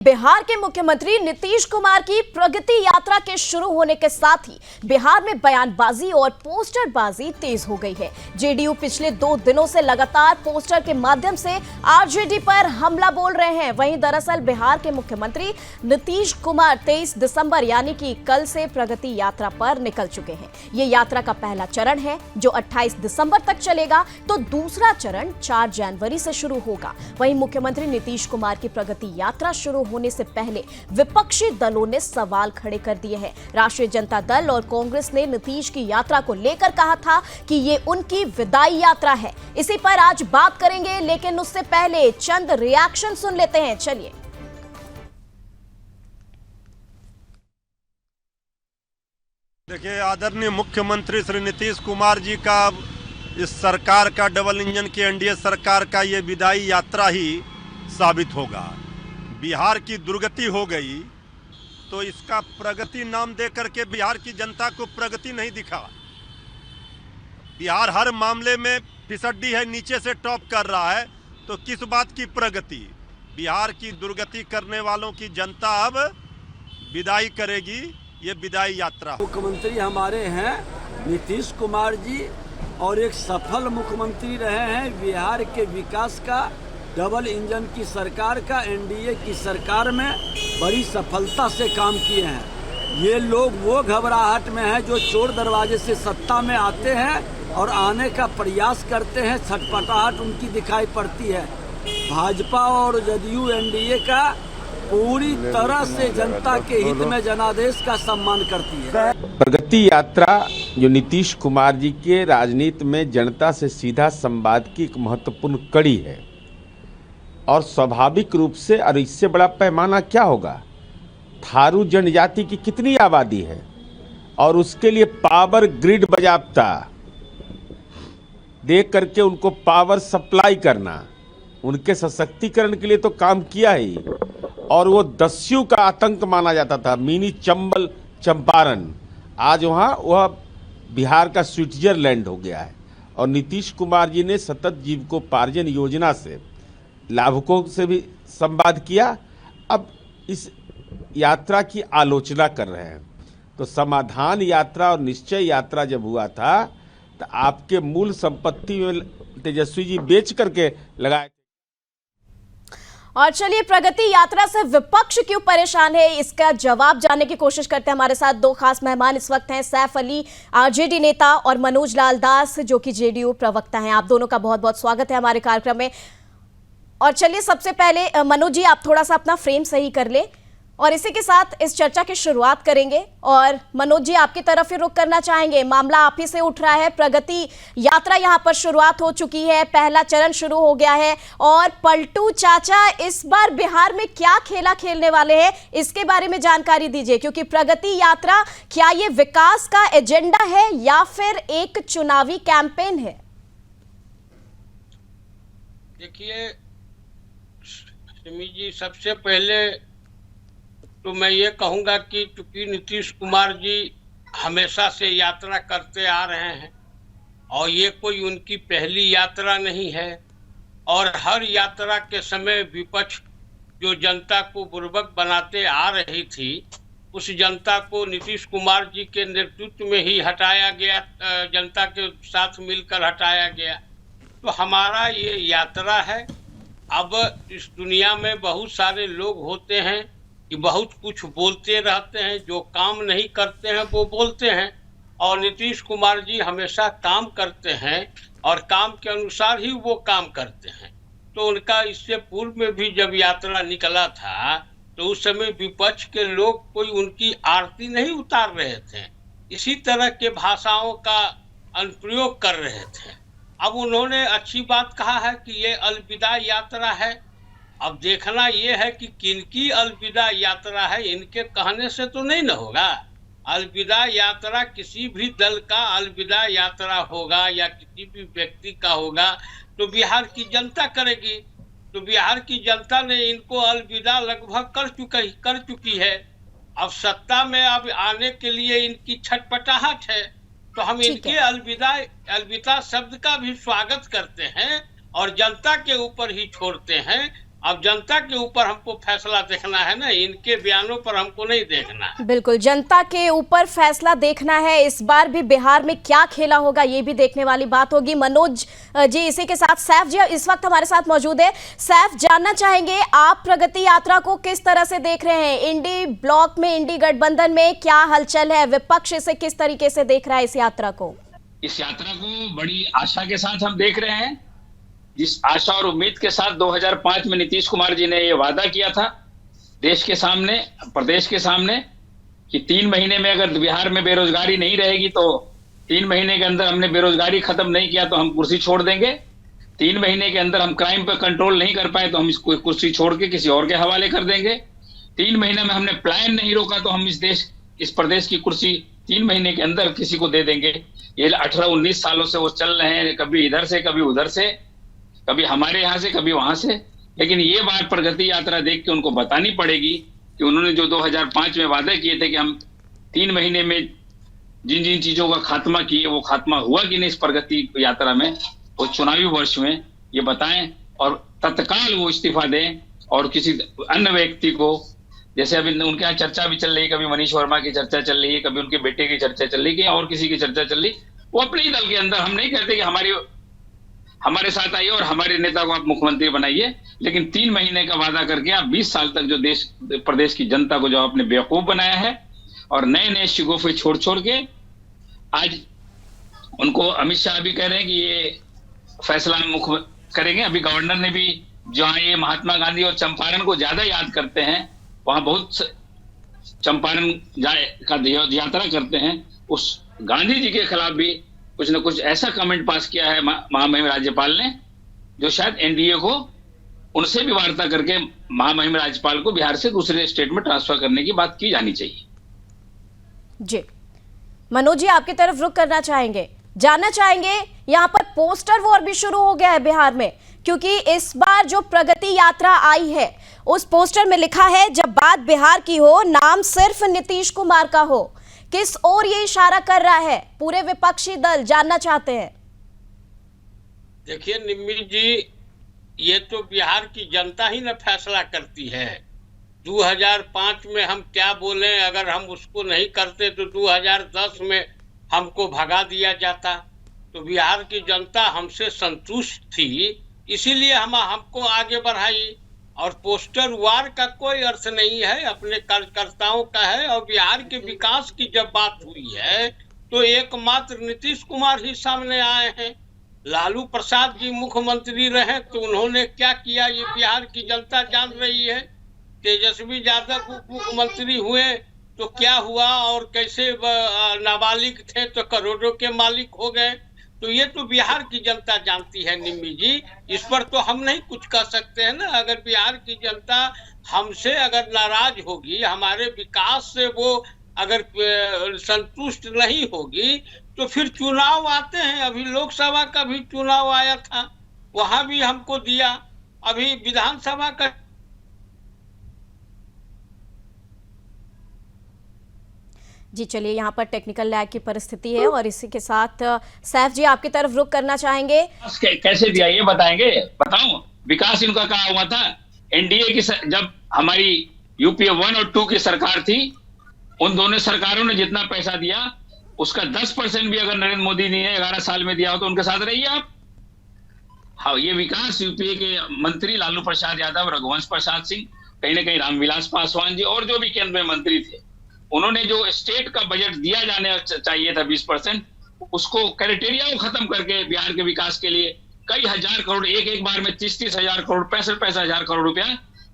बिहार के मुख्यमंत्री नीतीश कुमार की प्रगति यात्रा के शुरू होने के साथ ही बिहार में बयानबाजी और पोस्टरबाजी तेज हो गई है। जेडीयू पिछले 2 दिनों से लगातार पोस्टर के माध्यम से आरजेडी पर हमला बोल रहे हैं। वहीं दरअसल बिहार के मुख्यमंत्री नीतीश कुमार 23 दिसंबर यानी कि कल से प्रगति यात्रा पर निकल चुके हैं। ये यात्रा का पहला चरण है जो 28 दिसंबर तक चलेगा, तो दूसरा चरण 4 जनवरी से शुरू होगा। वहीं मुख्यमंत्री नीतीश कुमार की प्रगति यात्रा शुरू होने से पहले विपक्षी दलों ने सवाल खड़े कर दिए हैं। राष्ट्रीय जनता दल और कांग्रेस ने नीतीश की यात्रा को लेकर कहा था कि ये उनकी विदाई यात्रा है। इसी पर आज बात करेंगे, लेकिन उससे पहले चंद रिएक्शन सुन लेते हैं। चलिए। देखिए, आदरणीय मुख्यमंत्री श्री नीतीश कुमार जी का इस सरकार का डबल इंजन की एनडीए सरकार का ये विदाई यात्रा ही साबित होगा। बिहार की दुर्गति हो गई तो इसका प्रगति नाम दे करके बिहार की जनता को प्रगति नहीं दिखा। बिहार हर मामले में फिसड्डी है, नीचे से टॉप कर रहा है, तो किस बात की प्रगति? बिहार की दुर्गति करने वालों की जनता अब विदाई करेगी। ये विदाई यात्रा मुख्यमंत्री हमारे हैं नीतीश कुमार जी, और एक सफल मुख्यमंत्री रहे हैं। बिहार के विकास का, डबल इंजन की सरकार का, एनडीए की सरकार में बड़ी सफलता से काम किए हैं। ये लोग वो घबराहट में हैं जो चोर दरवाजे से सत्ता में आते हैं और आने का प्रयास करते हैं, छटपटाहट उनकी दिखाई पड़ती है। भाजपा और जदयू एनडीए का पूरी तरह से जनता के हित में जनादेश का सम्मान करती है। प्रगति यात्रा जो नीतीश कुमार जी के राजनीति में जनता से सीधा संवाद की एक महत्वपूर्ण कड़ी है, और स्वाभाविक रूप से, और इससे बड़ा पैमाना क्या होगा? थारू जनजाति की कितनी आबादी है, और उसके लिए पावर ग्रिड बाजाप्ता दे करके उनको पावर सप्लाई करना, उनके सशक्तिकरण के लिए तो काम किया ही। और वो दस्युओं का आतंक माना जाता था, मिनी चंबल चंपारण, आज वह बिहार का स्विट्जरलैंड हो गया है। और नीतीश कुमार जी ने सतत जीविकोपार्जन योजना से लाभुकों से भी संवाद किया, अब इस यात्रा की आलोचना कर रहे हैं। तो समाधान यात्रा और निश्चय यात्रा जब हुआ था तो आपके मूल संपत्ति में तेजस्वी जी बेच करके लगाए। और चलिए, प्रगति यात्रा से विपक्ष क्यों परेशान है, इसका जवाब जानने की कोशिश करते हैं। हमारे साथ 2 खास मेहमान इस वक्त हैं, सैफ अली आरजेडी नेता और मनोज लाल दास जो कि जेडीयू प्रवक्ता हैं। आप दोनों का बहुत बहुत स्वागत है हमारे कार्यक्रम में। और चलिए, सबसे पहले मनोज जी, आप थोड़ा सा अपना फ्रेम सही कर लें और इसी के साथ इस चर्चा की शुरुआत करेंगे। और मनोज जी, आपकी तरफ ही रुख करना चाहेंगे। मामला आप ही से उठ रहा है, प्रगति यात्रा यहां पर शुरुआत हो चुकी है, पहला चरण शुरू हो गया है, और पलटू चाचा इस बार बिहार में क्या खेला खेलने वाले हैं, इसके बारे में जानकारी दीजिए। क्योंकि प्रगति यात्रा, क्या ये विकास का एजेंडा है या फिर एक चुनावी कैंपेन है? देखिए सिमी जी, सबसे पहले तो मैं ये कहूँगा कि चूंकि नीतीश कुमार जी हमेशा से यात्रा करते आ रहे हैं और ये कोई उनकी पहली यात्रा नहीं है, और हर यात्रा के समय विपक्ष जो जनता को बुर्बक बनाते आ रही थी, उस जनता को नीतीश कुमार जी के नेतृत्व में ही हटाया गया, जनता के साथ मिलकर हटाया गया। तो हमारा ये यात्रा है। अब इस दुनिया में बहुत सारे लोग होते हैं कि बहुत कुछ बोलते रहते हैं, जो काम नहीं करते हैं वो बोलते हैं, और नीतीश कुमार जी हमेशा काम करते हैं और काम के अनुसार ही वो काम करते हैं। तो उनका इससे पूर्व में भी जब यात्रा निकला था तो उस समय विपक्ष के लोग कोई उनकी आरती नहीं उतार रहे थे, इसी तरह के भाषाओं का अनुप्रयोग कर रहे थे। अब उन्होंने अच्छी बात कहा है कि ये अलविदा यात्रा है। अब देखना ये है कि किनकी अलविदा यात्रा है, इनके कहने से तो नहीं न होगा। अलविदा यात्रा किसी भी दल का अलविदा यात्रा होगा या किसी भी व्यक्ति का होगा तो बिहार की जनता करेगी। तो बिहार की जनता ने इनको अलविदा लगभग कर चुकी है। अब सत्ता में अब आने के लिए इनकी छटपटाहट है, तो हम इनके अलविदा शब्द का भी स्वागत करते हैं और जनता के ऊपर ही छोड़ते हैं अब जनता के ऊपर हमको फैसला देखना है ना, इनके बयानों पर हमको नहीं देखना है। बिल्कुल, जनता के ऊपर फैसला देखना है। इस बार भी बिहार में क्या खेला होगा ये भी देखने वाली बात होगी। मनोज जी, इसी के साथ सैफ जी इस वक्त हमारे साथ मौजूद है। सैफ, जानना चाहेंगे आप प्रगति यात्रा को किस तरह से देख रहे हैं? इंडी ब्लॉक में, इंडी गठबंधन में क्या हलचल है? विपक्ष इसे किस तरीके से देख रहा है इस यात्रा को? इस यात्रा को बड़ी आशा के साथ हम देख रहे हैं। जिस आशा और उम्मीद के साथ 2005 में नीतीश कुमार जी ने ये वादा किया था देश के सामने, प्रदेश के सामने, कि 3 महीने में अगर बिहार में बेरोजगारी नहीं रहेगी तो 3 महीने के अंदर हमने बेरोजगारी खत्म नहीं किया तो हम कुर्सी छोड़ देंगे। 3 महीने के अंदर हम क्राइम पर कंट्रोल नहीं कर पाए तो हम इसको कुर्सी छोड़ के किसी और के हवाले कर देंगे। 3 महीने में हमने प्लान नहीं रोका तो हम इस प्रदेश की कुर्सी 3 महीने के अंदर किसी को दे देंगे। ये 18-19 सालों से वो चल रहे हैं, कभी इधर से कभी उधर से, कभी हमारे यहाँ से कभी वहां से। लेकिन ये बात प्रगति यात्रा देख के उनको बतानी पड़ेगी कि उन्होंने जो 2005 में वादे किए थे कि हम 3 महीने में जिन जिन चीजों का खात्मा किए वो खात्मा हुआ कि नहीं इस प्रगति यात्रा में, वो चुनावी वर्ष में ये बताएं और तत्काल वो इस्तीफा दें और किसी अन्य व्यक्ति को, जैसे अभी उनके यहाँ चर्चा भी चल रही है, कभी मनीष वर्मा की चर्चा चल रही है, कभी उनके बेटे की चर्चा चल रही है, और किसी की चर्चा चल रही, वो अपने ही दल के अंदर, हम नहीं कहते कि हमारे साथ आइए और हमारे नेता को आप मुख्यमंत्री बनाइए, लेकिन 3 महीने का वादा करके आप 20 साल तक जो प्रदेश की जनता को जो आपने बेवकूफ बनाया है और नए नए शिगोफे छोड़ के आज उनको अमित शाह भी कह रहे हैं कि ये फैसला मुख्य करेंगे। अभी गवर्नर ने भी जहाँ ये महात्मा गांधी और चंपारण को ज्यादा याद करते हैं, वहां बहुत चंपारण का यात्रा करते हैं, उस गांधी जी के खिलाफ भी कुछ न कुछ ऐसा कमेंट पास किया है महामहिम राज्यपाल ने, जो शायद एनडीए को उनसे भी वार्ता करके महामहिम राज्यपाल को बिहार से दूसरे स्टेट में ट्रांसफर करने की बात की जानी चाहिए। जी मनोज जी, आपकी तरफ रुख करना चाहेंगे, जानना चाहेंगे, यहाँ पर पोस्टर वॉर भी शुरू हो गया है बिहार में, क्योंकि इस बार जो प्रगति यात्रा आई है उस पोस्टर में लिखा है जब बात बिहार की हो नाम सिर्फ नीतीश कुमार का हो। किस ओर ये इशारा कर रहा है पूरे विपक्षी दल, जानना चाहते हैं। देखिए निम्मी जी, ये तो बिहार की जनता ही ना फैसला करती है। 2005 में हम क्या बोले, अगर हम उसको नहीं करते तो 2010 में हमको भगा दिया जाता। तो बिहार की जनता हमसे संतुष्ट थी, इसीलिए हमको आगे बढ़ाई। और पोस्टर वार का कोई अर्थ नहीं है, अपने कार्यकर्ताओं का है। और बिहार के विकास की जब बात हुई है तो एकमात्र नीतीश कुमार ही सामने आए हैं। लालू प्रसाद जी मुख्यमंत्री रहे तो उन्होंने क्या किया ये बिहार की जनता जान रही है। तेजस्वी यादव उप मुख्यमंत्री हुए तो क्या हुआ, और कैसे नाबालिग थे तो करोड़ों के मालिक हो गए। तो ये तो बिहार की जनता जानती है निम्मी जी, इस पर तो हम नहीं कुछ कर सकते हैं ना। अगर बिहार की जनता हमसे अगर नाराज होगी, हमारे विकास से वो अगर संतुष्ट नहीं होगी तो फिर चुनाव आते हैं। अभी लोकसभा का भी चुनाव आया था, वहां भी हमको दिया। अभी विधानसभा का जी चलिए, यहाँ पर टेक्निकल लैग की परिस्थिति है और इसी के साथ सैफ जी आपकी तरफ रुख करना चाहेंगे। कैसे दिया ये बताएंगे? बताऊं विकास इनका कहा हुआ था। एनडीए की जब हमारी यूपीए 1 और 2 की सरकार थी, उन दोनों सरकारों ने जितना पैसा दिया उसका 10% भी अगर नरेंद्र मोदी ने 11 साल में दिया हो तो उनके साथ रहिए आप। हाँ, ये विकास यूपीए के मंत्री लालू प्रसाद यादव, रघुवंश प्रसाद सिंह, कहीं ना कहीं रामविलास पासवान जी और जो भी केंद्र में मंत्री थे, उन्होंने जो स्टेट का बजट दिया जाने चाहिए था 20%, उसको क्राइटेरिया को खत्म करके बिहार के विकास के लिए कई हजार करोड़, एक बार में 30-30 हजार करोड़, 65 हजार करोड़ रुपया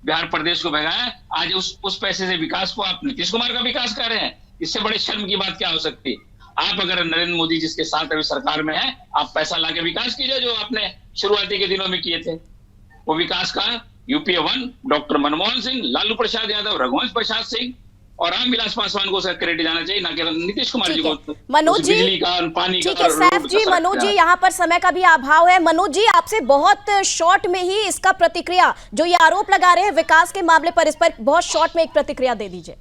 बिहार प्रदेश को भेजा। आज उस पैसे से विकास को आप नीतीश कुमार का विकास कर रहे हैं। इससे बड़े शर्म की बात क्या हो सकती है? आप अगर नरेंद्र मोदी जिसके साथ अभी सरकार में है, आप पैसा लाके विकास कीजिए जो आपने शुरुआती के दिनों में किए थे। वो विकास का यूपीए 1 डॉक्टर मनमोहन सिंह, लालू प्रसाद यादव, रघुवंश प्रसाद सिंह और रामविलास पासवान को क्रेडिट जाना चाहिए, ना कि नीतीश कुमार जी को। मनोज जी, बिजली का, पानी का, ठीक है सैफ जी, मनोज जी यहाँ पर समय का भी अभाव है। मनोज जी आपसे बहुत शॉर्ट में ही इसका प्रतिक्रिया, जो ये आरोप लगा रहे हैं विकास के मामले पर, इस पर बहुत शॉर्ट में एक प्रतिक्रिया दे दीजिए।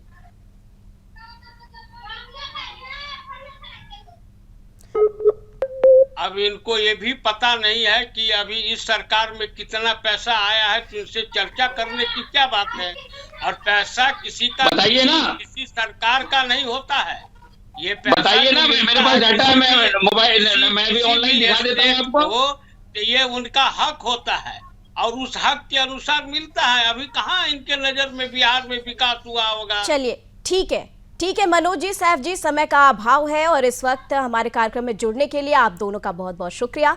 अब इनको ये भी पता नहीं है कि अभी इस सरकार में कितना पैसा आया है, तो इनसे चर्चा करने की क्या बात है। और पैसा किसी का बताइए ना। किसी सरकार का नहीं होता है। ये पैसा बताइए ना, मेरे पास डाटा है, मैं मोबाइल मैं भी ऑनलाइन दिखा देता हूँ आपको। तो ये उनका हक होता है और उस हक के अनुसार मिलता है। अभी कहाँ इनके नजर में बिहार में विकास हुआ होगा। चलिए ठीक है मनोज जी, सैफ जी, समय का अभाव है और इस वक्त हमारे कार्यक्रम में जुड़ने के लिए आप दोनों का बहुत बहुत शुक्रिया।